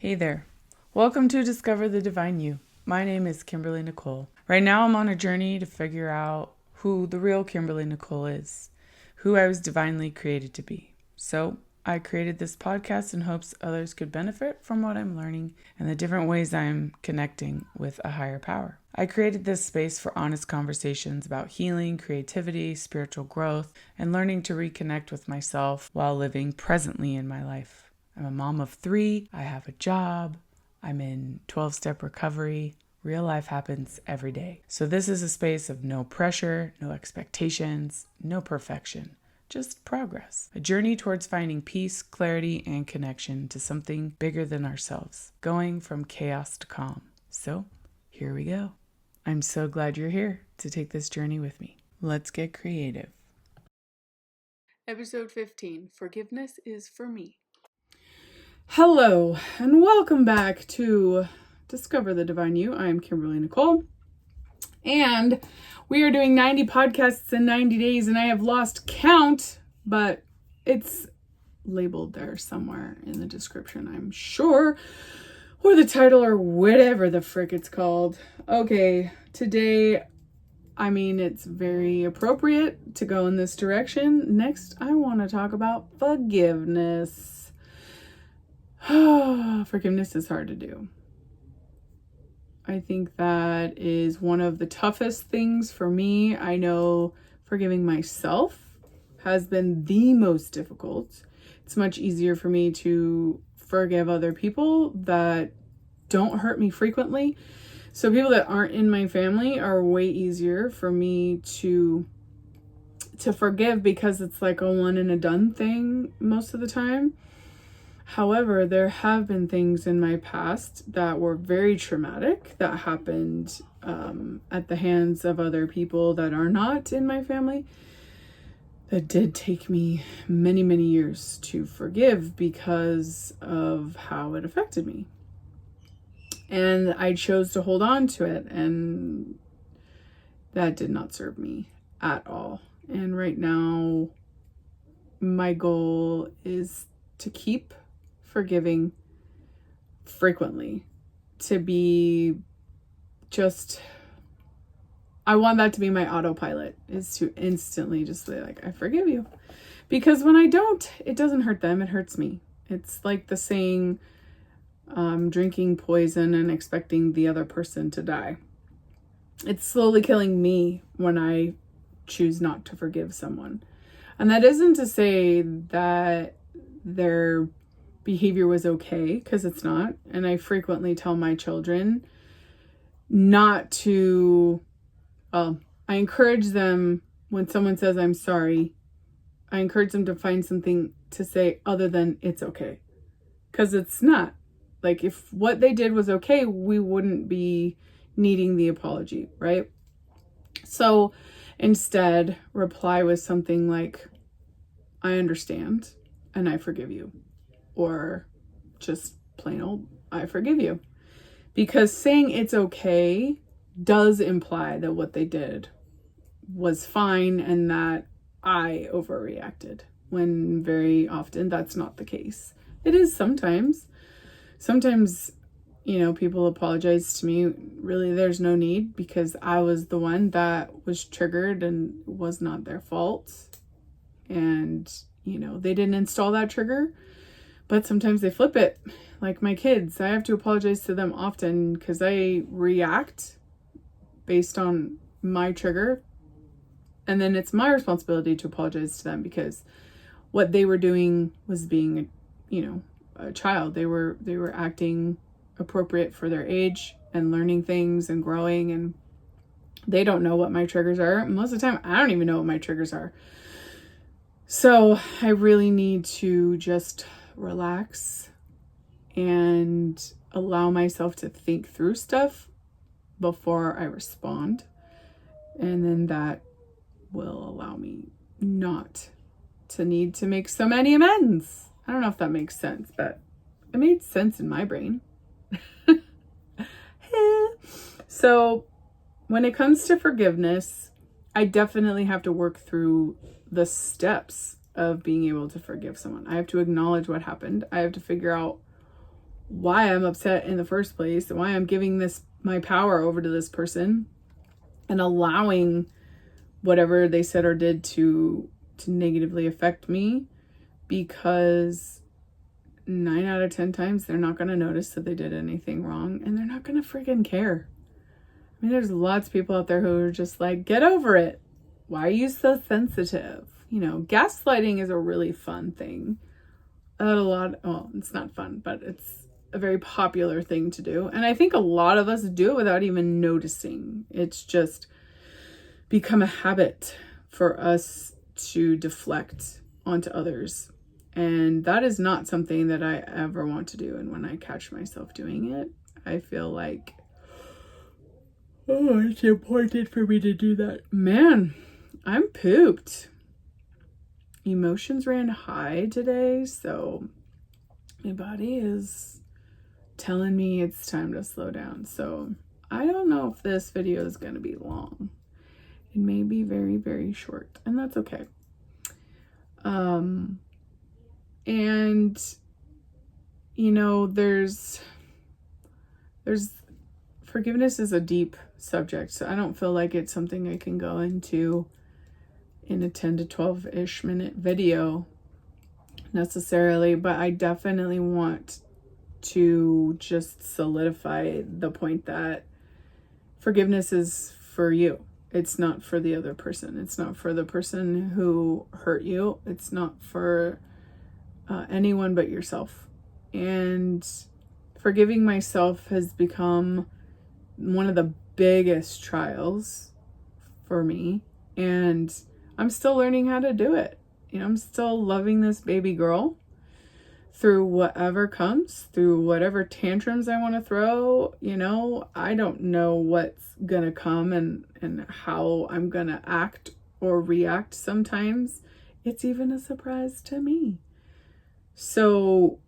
Hey there. Welcome to Discover the Divine You. My name is Kimberly Nicole. Right now I'm on a journey to figure out who the real Kimberly Nicole is, who I was divinely created to be. So I created this podcast in hopes others could benefit from what I'm learning and the different ways I'm connecting with a higher power. I created this space for honest conversations about healing, creativity, spiritual growth, and learning to reconnect with myself while living presently in my life. I'm a mom of 3. I have a job. I'm in 12-step recovery. Real life happens every day. So this is a space of no pressure, no expectations, no perfection, just progress. A journey towards finding peace, clarity, and connection to something bigger than ourselves, going from chaos to calm. So here we go. I'm so glad you're here to take this journey with me. Let's get creative. Episode 15, Forgiveness is for Me. Hello, and welcome back to Discover the Divine You. I am Kimberly Nicole, and we are doing 90 podcasts in 90 days, and I have lost count, but it's labeled there somewhere in the description, I'm sure, or the title, or whatever the frick it's called. Okay, today, it's very appropriate to go in this direction. Next, I want to talk about forgiveness. Forgiveness is hard to do. I think that is one of the toughest things for me. I know forgiving myself has been the most difficult. It's much easier for me to forgive other people that don't hurt me frequently. So people that aren't in my family are way easier for me to forgive because it's like a one and a done thing most of the time. However, there have been things in my past that were very traumatic that happened at the hands of other people that are not in my family that did take me many, many years to forgive because of how it affected me. And I chose to hold on to it, and that did not serve me at all. And right now, my goal is to keep forgiving frequently, to be just, I want that to be my autopilot, is to instantly just say like, I forgive you. Because when I don't, it doesn't hurt them, it hurts me. It's like the saying, drinking poison and expecting the other person to die. It's slowly killing me when I choose not to forgive someone. And that isn't to say that their behavior was okay, because it's not. And I frequently tell my children not to, I encourage them when someone says I'm sorry, I encourage them to find something to say other than it's okay. Because it's not. Like, if what they did was okay, we wouldn't be needing the apology, right? So instead, reply with something like, I understand and I forgive you. Or just plain old, I forgive you. Because saying it's okay does imply that what they did was fine and that I overreacted, when very often that's not the case. It is sometimes. Sometimes, people apologize to me. Really, there's no need, because I was the one that was triggered and it was not their fault. And, they didn't install that trigger. But sometimes they flip it. Like my kids, I have to apologize to them often because I react based on my trigger. And then it's my responsibility to apologize to them, because what they were doing was being, a child. They were acting appropriate for their age and learning things and growing, and they don't know what my triggers are. Most of the time, I don't even know what my triggers are. So I really need to just relax and allow myself to think through stuff before I respond. And then that will allow me not to need to make so many amends. I don't know if that makes sense, but it made sense in my brain. So when it comes to forgiveness, I definitely have to work through the steps of being able to forgive someone. I have to acknowledge what happened. I have to figure out why I'm upset in the first place, and why I'm giving this my power over to this person and allowing whatever they said or did to negatively affect me, because 9 out of 10 times they're not going to notice that they did anything wrong, and they're not going to freaking care. I mean, there's lots of people out there who are just like, get over it. Why are you so sensitive? You know, gaslighting is a really fun thing. It's not fun, but it's a very popular thing to do. And I think a lot of us do it without even noticing. It's just become a habit for us to deflect onto others. And that is not something that I ever want to do. And when I catch myself doing it, I feel like, oh, it's important for me to do that. Man, I'm pooped. Emotions ran high today, so my body is telling me it's time to slow down. So I don't know if this video is going to be long. It may be very, very short, and that's okay. And you know, there's forgiveness is a deep subject, so I don't feel like it's something I can go into in a 10 to 12-ish minute video necessarily, but I definitely want to just solidify the point that forgiveness is for you. It's not for the other person. It's not for the person who hurt you. It's not for anyone but yourself. And forgiving myself has become one of the biggest trials for me. And I'm still learning how to do it. You know, I'm still loving this baby girl through whatever comes, through whatever tantrums I want to throw. You know, I don't know what's going to come and how I'm going to act or react sometimes. It's even a surprise to me. So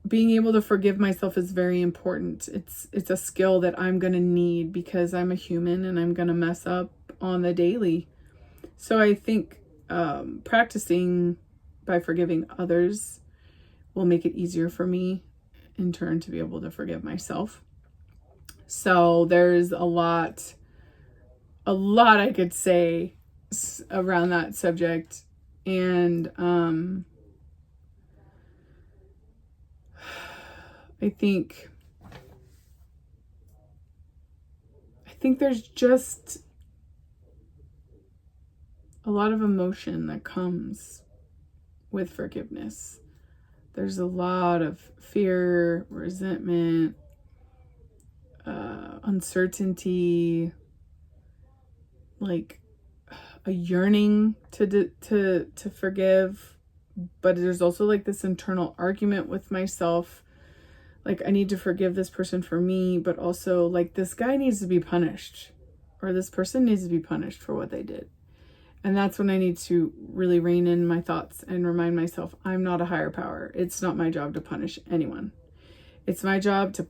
being able to forgive myself is very important. It's a skill that I'm going to need because I'm a human and I'm going to mess up on the daily. So I think practicing by forgiving others will make it easier for me in turn to be able to forgive myself. So there's a lot I could say around that subject. And I think there's just a lot of emotion that comes with forgiveness. There's a lot of fear, resentment, uncertainty, like a yearning to forgive, but there's also like this internal argument with myself. Like, I need to forgive this person for me, but also like this guy needs to be punished, or this person needs to be punished for what they did. And that's when I need to really rein in my thoughts and remind myself I'm not a higher power. It's not my job to punish anyone. It's my job to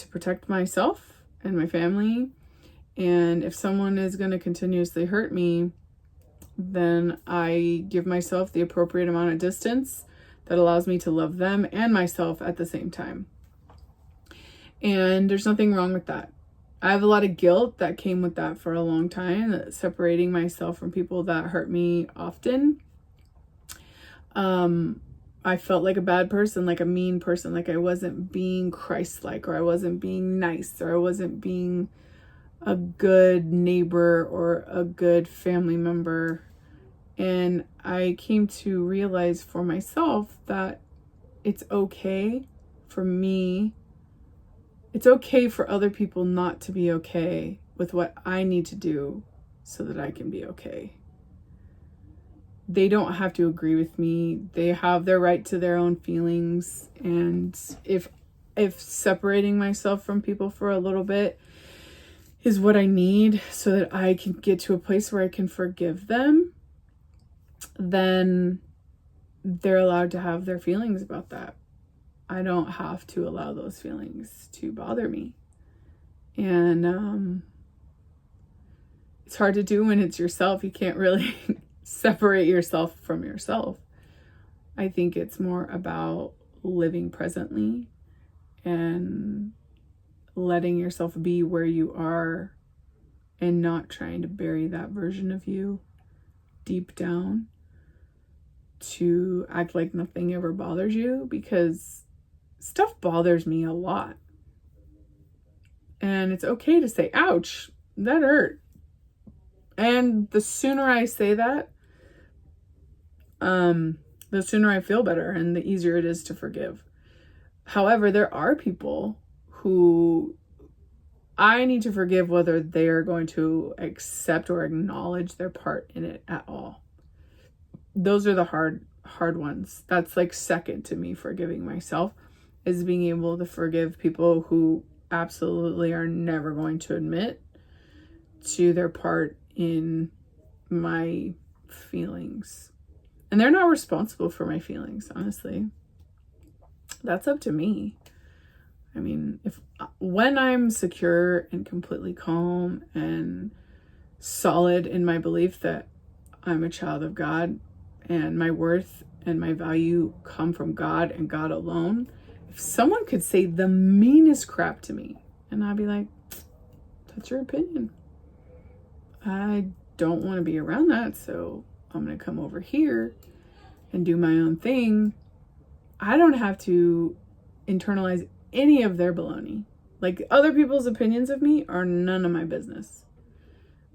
protect myself and my family. And if someone is going to continuously hurt me, then I give myself the appropriate amount of distance that allows me to love them and myself at the same time. And there's nothing wrong with that. I have a lot of guilt that came with that for a long time, separating myself from people that hurt me often. I felt like a bad person, like a mean person, like I wasn't being Christ-like, or I wasn't being nice, or I wasn't being a good neighbor or a good family member. And I came to realize for myself that it's okay for me. It's okay for other people not to be okay with what I need to do so that I can be okay. They don't have to agree with me. They have their right to their own feelings. And if separating myself from people for a little bit is what I need so that I can get to a place where I can forgive them, then they're allowed to have their feelings about that. I don't have to allow those feelings to bother me. And it's hard to do when it's yourself. You can't really separate yourself from yourself. I think it's more about living presently and letting yourself be where you are and not trying to bury that version of you deep down to act like nothing ever bothers you, because stuff bothers me a lot. And it's okay to say, ouch, that hurt. And the sooner I say that, the sooner I feel better and the easier it is to forgive. However, there are people who I need to forgive whether they are going to accept or acknowledge their part in it at all. Those are the hard ones. That's like second to me forgiving myself, is being able to forgive people who absolutely are never going to admit to their part in my feelings. And they're not responsible for my feelings, honestly. That's up to me. I mean, when I'm secure and completely calm and solid in my belief that I'm a child of God and my worth and my value come from God and God alone, if someone could say the meanest crap to me and I'd be like, that's your opinion. I don't want to be around that, so I'm going to come over here and do my own thing. I don't have to internalize any of their baloney. Like, other people's opinions of me are none of my business.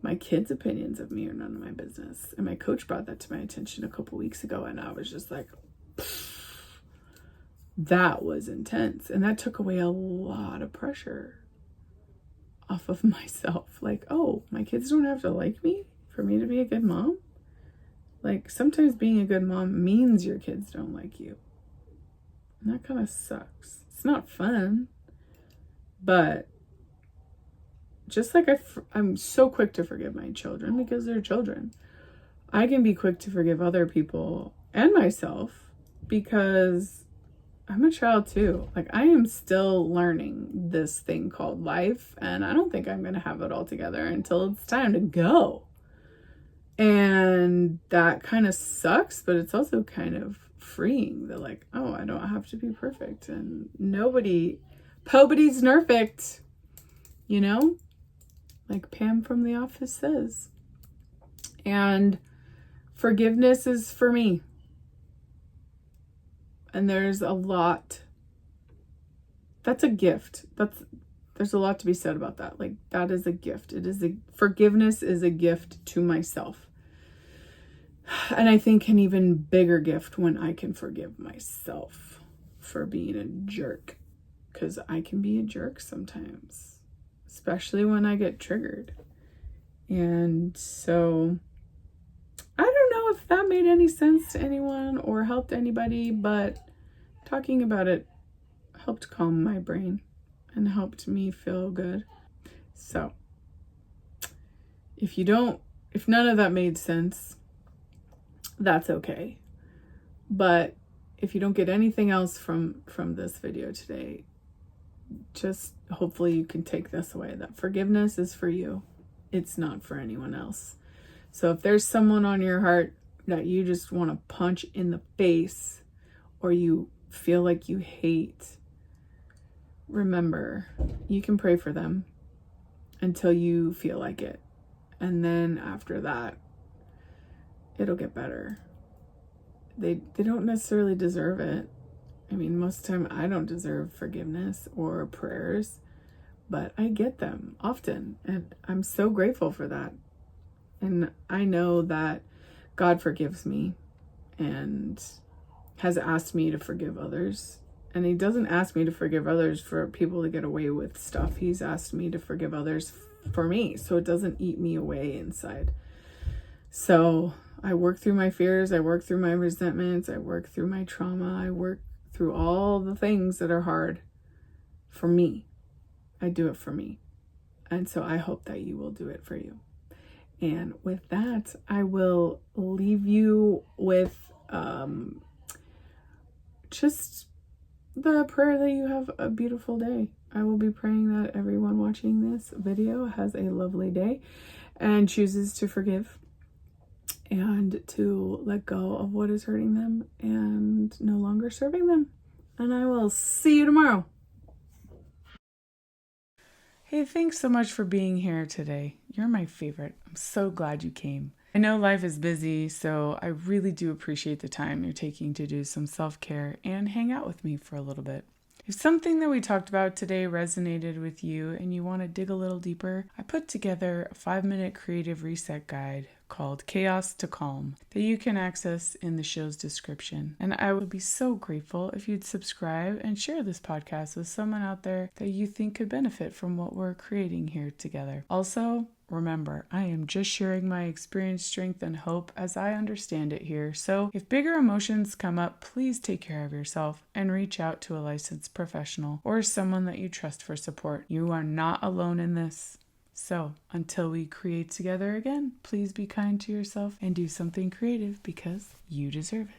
My kids' opinions of me are none of my business. And my coach brought that to my attention a couple weeks ago, and I was just like, that was intense. And that took away a lot of pressure off of myself. Like, oh, my kids don't have to like me for me to be a good mom? Like, sometimes being a good mom means your kids don't like you. And that kind of sucks. It's not fun. But just like I'm so quick to forgive my children because they're children, I can be quick to forgive other people and myself because I'm a child too. Like, I am still learning this thing called life, and I don't think I'm going to have it all together until it's time to go. And that kind of sucks, but it's also kind of freeing that, like, oh, I don't have to be perfect, and nobody's perfect, you know, like Pam from The Office says. And forgiveness is for me. And there's a lot. That's a gift. There's a lot to be said about that. Like, that is a gift. Forgiveness is a gift to myself. And I think an even bigger gift when I can forgive myself for being a jerk. Because I can be a jerk sometimes, especially when I get triggered. And so I don't know if that made any sense to anyone or helped anybody, but talking about it helped calm my brain and helped me feel good. So if none of that made sense, that's okay. But if you don't get anything else from this video today, just hopefully you can take this away, that forgiveness is for you. It's not for anyone else. So if there's someone on your heart that you just want to punch in the face, or you feel like you hate, remember, you can pray for them until you feel like it. And then after that, it'll get better. They don't necessarily deserve it. I mean, most of the time I don't deserve forgiveness or prayers, but I get them often, and I'm so grateful for that. And I know that God forgives me and has asked me to forgive others. And he doesn't ask me to forgive others for people to get away with stuff. He's asked me to forgive others for me, so it doesn't eat me away inside. So I work through my fears, I work through my resentments, I work through my trauma, I work through all the things that are hard for me. I do it for me. And so I hope that you will do it for you. And with that, I will leave you with just the prayer that you have a beautiful day. I will be praying that everyone watching this video has a lovely day and chooses to forgive and to let go of what is hurting them and no longer serving them. And I will see you tomorrow. Hey, thanks so much for being here today. You're my favorite. I'm so glad you came. I know life is busy, so I really do appreciate the time you're taking to do some self-care and hang out with me for a little bit. If something that we talked about today resonated with you and you want to dig a little deeper, I put together a 5-minute creative reset guide called Chaos to Calm that you can access in the show's description. And I would be so grateful if you'd subscribe and share this podcast with someone out there that you think could benefit from what we're creating here together. Also, remember, I am just sharing my experience, strength, and hope as I understand it here. So if bigger emotions come up, please take care of yourself and reach out to a licensed professional or someone that you trust for support. You are not alone in this. So until we create together again, please be kind to yourself and do something creative because you deserve it.